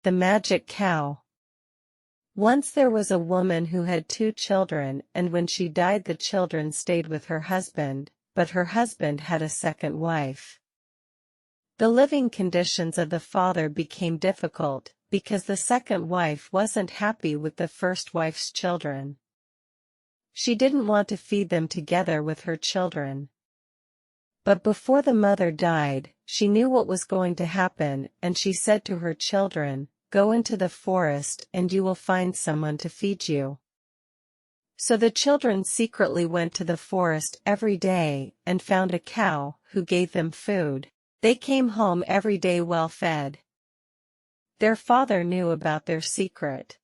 The magic cow. Once there was a woman who had 2 children, and when she died the children stayed with her husband, but her husband had a second wife. The living conditions of the father became difficult, because the second wife wasn't happy with the first wife's children. She didn't want to feed them together with her children. But before the mother died, she knew what was going to happen, and she said to her children, "Go into the forest and you will find someone to feed you." So the children secretly went to the forest every day and found a cow who gave them food. They came home every day well fed. Their father knew about their secret.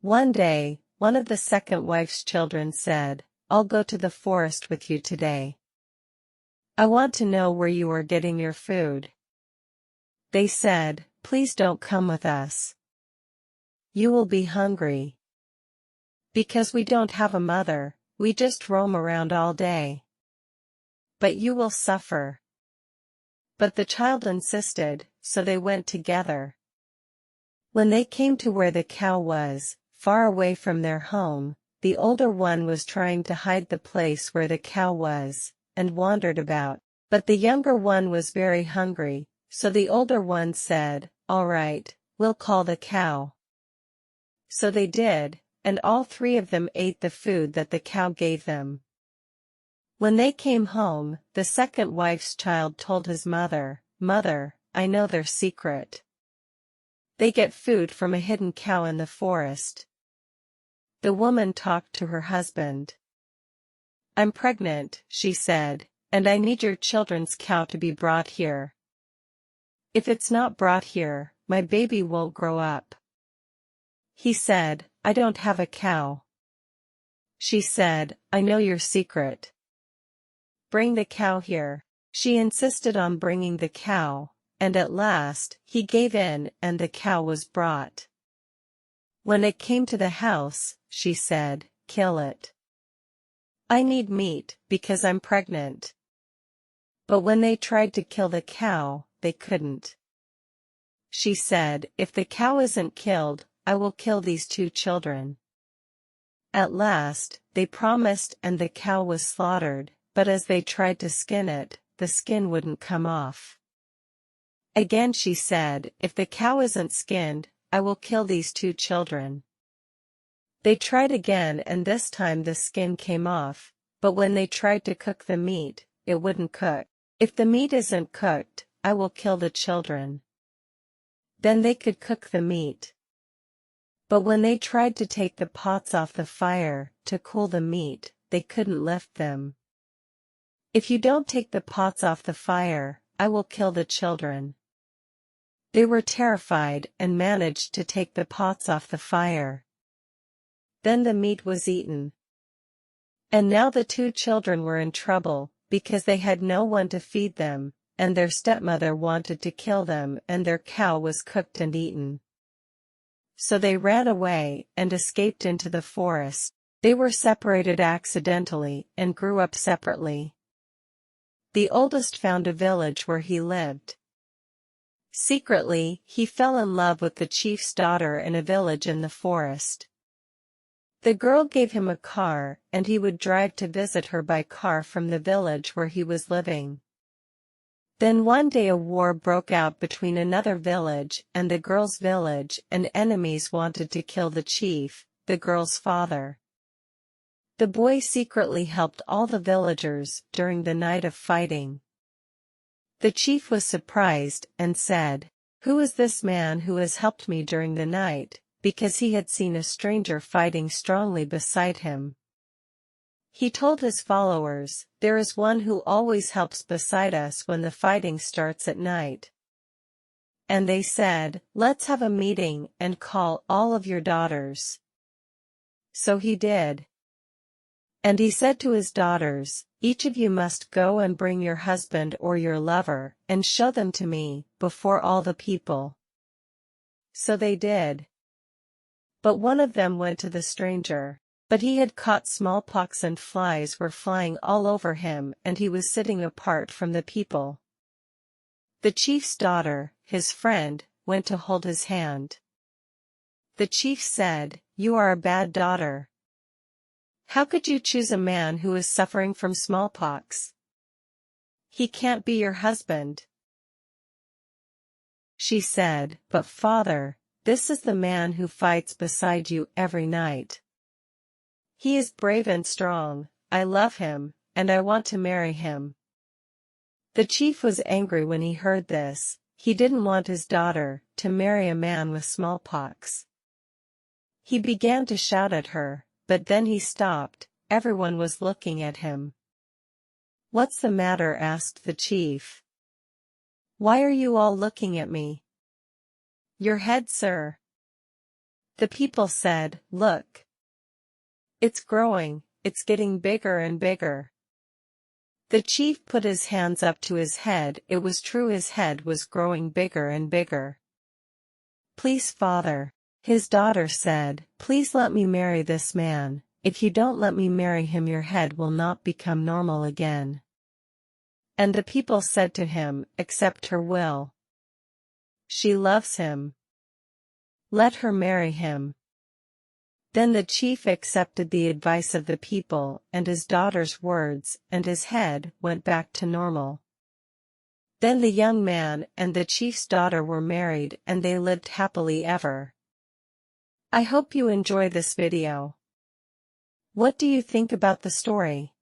One day, one of the second wife's children said, "I'll go to the forest with you today. I want to know where you are getting your food." They said, "Please don't come with us. You will be hungry. Because we don't have a mother, we just roam around all day. But you will suffer." But the child insisted, so they went together. When they came to where the cow was, far away from their home, the older one was trying to hide the place where the cow was, and wandered about. But the younger one was very hungry, so the older one said, "All right, we'll call the cow." So they did, and all 3 of them ate the food that the cow gave them. When they came home, the second wife's child told his mother, "Mother, I know their secret. They get food from a hidden cow in the forest." The woman talked to her husband. "I'm pregnant," she said, "and I need your children's cow to be brought here. If it's not brought here, my baby won't grow up." He said, "I don't have a cow." She said, "I know your secret. Bring the cow here." She insisted on bringing the cow, and at last, he gave in and the cow was brought. When it came to the house, she said, "Kill it. I need meat, because I'm pregnant." But when they tried to kill the cow, they couldn't. She said, "If the cow isn't killed, I will kill these 2 children." At last, they promised and the cow was slaughtered, but as they tried to skin it, the skin wouldn't come off. Again she said, "If the cow isn't skinned, I will kill these 2 children." They tried again and this time the skin came off, but when they tried to cook the meat, it wouldn't cook. "If the meat isn't cooked, I will kill the children." Then they could cook the meat. But when they tried to take the pots off the fire to cool the meat, they couldn't lift them. "If you don't take the pots off the fire, I will kill the children." They were terrified and managed to take the pots off the fire. Then the meat was eaten. And now the 2 children were in trouble, because they had no one to feed them, and their stepmother wanted to kill them and their cow was cooked and eaten. So they ran away and escaped into the forest. They were separated accidentally and grew up separately. The oldest found a village where he lived. Secretly, he fell in love with the chief's daughter in a village in the forest. The girl gave him a car, and he would drive to visit her by car from the village where he was living. Then one day a war broke out between another village and the girl's village, and enemies wanted to kill the chief, the girl's father. The boy secretly helped all the villagers during the night of fighting. The chief was surprised and said, "Who is this man who has helped me during the night?" because he had seen a stranger fighting strongly beside him. He told his followers, "There is one who always helps beside us when the fighting starts at night." And they said, "Let's have a meeting and call all of your daughters." So he did. And he said to his daughters, "Each of you must go and bring your husband or your lover, and show them to me, before all the people." So they did. But one of them went to the stranger. But he had caught smallpox and flies were flying all over him and he was sitting apart from the people. The chief's daughter, his friend, went to hold his hand. The chief said, "You are a bad daughter. How could you choose a man who is suffering from smallpox? He can't be your husband." She said, "But father, this is the man who fights beside you every night. He is brave and strong, I love him, and I want to marry him." The chief was angry when he heard this. He didn't want his daughter to marry a man with smallpox. He began to shout at her, but then he stopped. Everyone was looking at him. "What's the matter?" asked the chief. "Why are you all looking at me?" "Your head, sir." The people said, "Look. It's growing, it's getting bigger and bigger." The chief put his hands up to his head. It was true, his head was growing bigger and bigger. "Please, father," his daughter said, "please let me marry this man. If you don't let me marry him, your head will not become normal again." And the people said to him, "Accept her will. She loves him. Let her marry him." Then the chief accepted the advice of the people and his daughter's words, and his head went back to normal. Then the young man and the chief's daughter were married, and they lived happily ever. I hope you enjoy this video. What do you think about the story?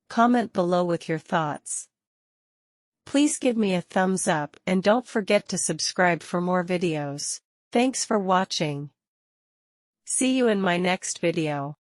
Comment below with your thoughts. Please give me a thumbs up and don't forget to subscribe for more videos. Thanks for watching. See you in my next video.